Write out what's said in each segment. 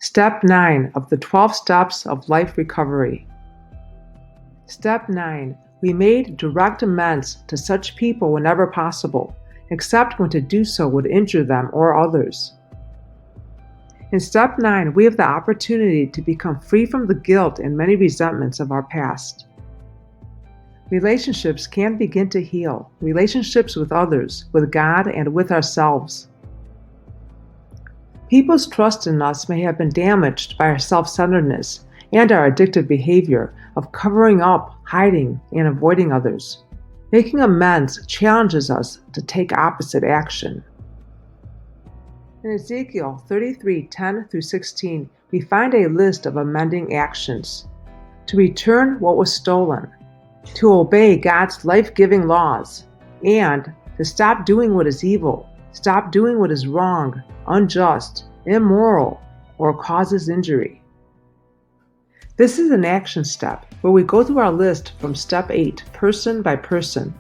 Step 9 of the 12 Steps of Life Recovery. Step 9. We made direct amends to such people whenever possible, except when to do so would injure them or others. In Step 9, we have the opportunity to become free from the guilt and many resentments of our past. Relationships can begin to heal, relationships with others, with God, and with ourselves. People's trust in us may have been damaged by our self-centeredness and our addictive behavior of covering up, hiding, and avoiding others. Making amends challenges us to take opposite action. In Ezekiel 33:10-16, we find a list of amending actions: to return what was stolen, to obey God's life-giving laws, and to stop doing what is evil, stop doing what is wrong, unjust, immoral, or causes injury. This is an action step where we go through our list from step 8, person by person.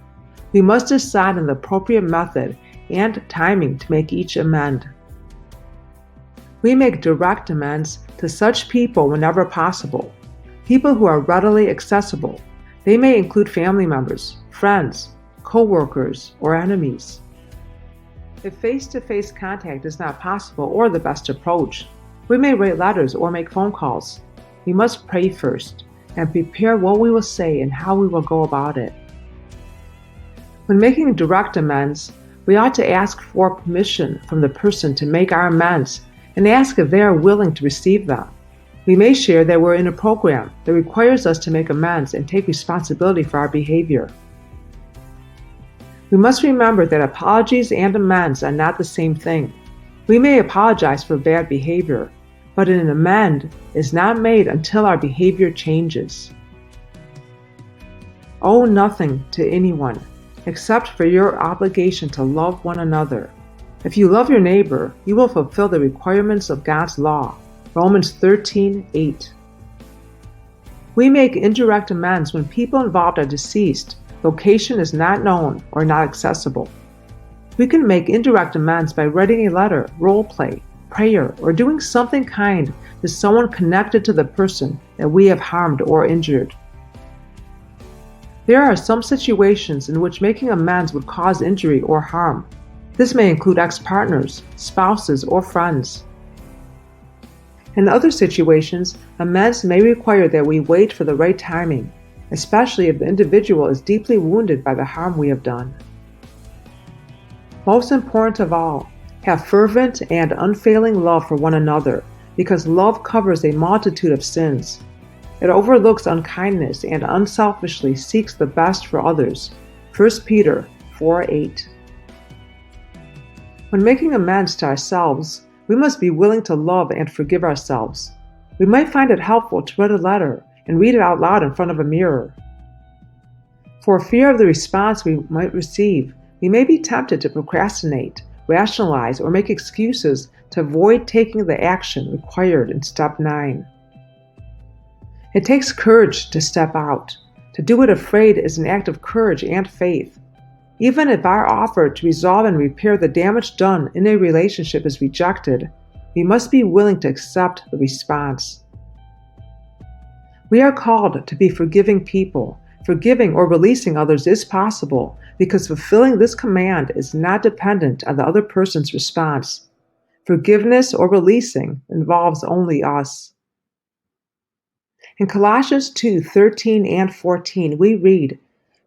We must decide on the appropriate method and timing to make each amend. We make direct amends to such people whenever possible, people who are readily accessible. They may include family members, friends, co-workers, or enemies. If face-to-face contact is not possible or the best approach, we may write letters or make phone calls. We must pray first and prepare what we will say and how we will go about it. When making direct amends, we ought to ask for permission from the person to make our amends and ask if they are willing to receive them. We may share that we're in a program that requires us to make amends and take responsibility for our behavior. We must remember that apologies and amends are not the same thing. We may apologize for bad behavior, but an amend is not made until our behavior changes. Owe nothing to anyone except for your obligation to love one another. If you love your neighbor, you will fulfill the requirements of God's law. Romans 13:8. We make indirect amends when people involved are deceased, location is not known, or not accessible. We can make indirect amends by writing a letter, role play, prayer, or doing something kind to someone connected to the person that we have harmed or injured. There are some situations in which making amends would cause injury or harm. This may include ex-partners, spouses, or friends. In other situations, amends may require that we wait for the right timing, especially if the individual is deeply wounded by the harm we have done. Most important of all, have fervent and unfailing love for one another, because love covers a multitude of sins. It overlooks unkindness and unselfishly seeks the best for others. 1 Peter 4:8. When making amends to ourselves, we must be willing to love and forgive ourselves. We might find it helpful to write a letter and read it out loud in front of a mirror. For fear of the response we might receive, we may be tempted to procrastinate, rationalize, or make excuses to avoid taking the action required in Step 9. It takes courage to step out. To do it afraid is an act of courage and faith. Even if our offer to resolve and repair the damage done in a relationship is rejected, we must be willing to accept the response. We are called to be forgiving people. Forgiving or releasing others is possible because fulfilling this command is not dependent on the other person's response. Forgiveness or releasing involves only us. In Colossians 2:13 and 14, we read,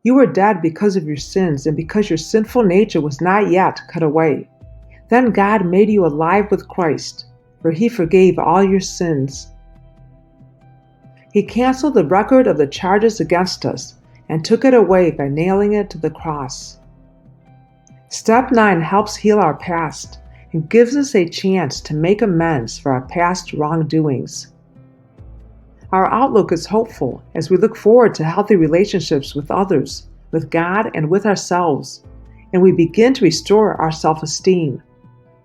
"You were dead because of your sins and because your sinful nature was not yet cut away. Then God made you alive with Christ, for he forgave all your sins. He canceled the record of the charges against us and took it away by nailing it to the cross." Step 9 helps heal our past and gives us a chance to make amends for our past wrongdoings. Our outlook is hopeful as we look forward to healthy relationships with others, with God, and with ourselves, and we begin to restore our self-esteem.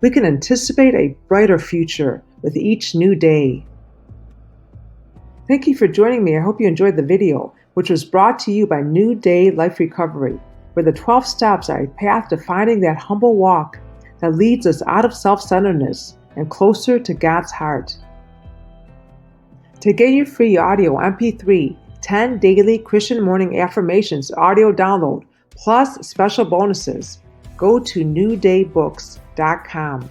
We can anticipate a brighter future with each new day. Thank you for joining me. I hope you enjoyed the video, which was brought to you by New Day Life Recovery, where the 12 steps are a path to finding that humble walk that leads us out of self-centeredness and closer to God's heart. To get your free audio MP3, 10 daily Christian morning affirmations audio download, plus special bonuses, go to newdaybooks.com.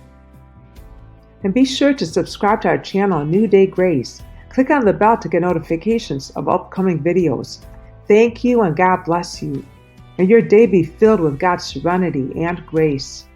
And be sure to subscribe to our channel, New Day Grace. Click on the bell to get notifications of upcoming videos. Thank you and God bless you. May your day be filled with God's serenity and grace.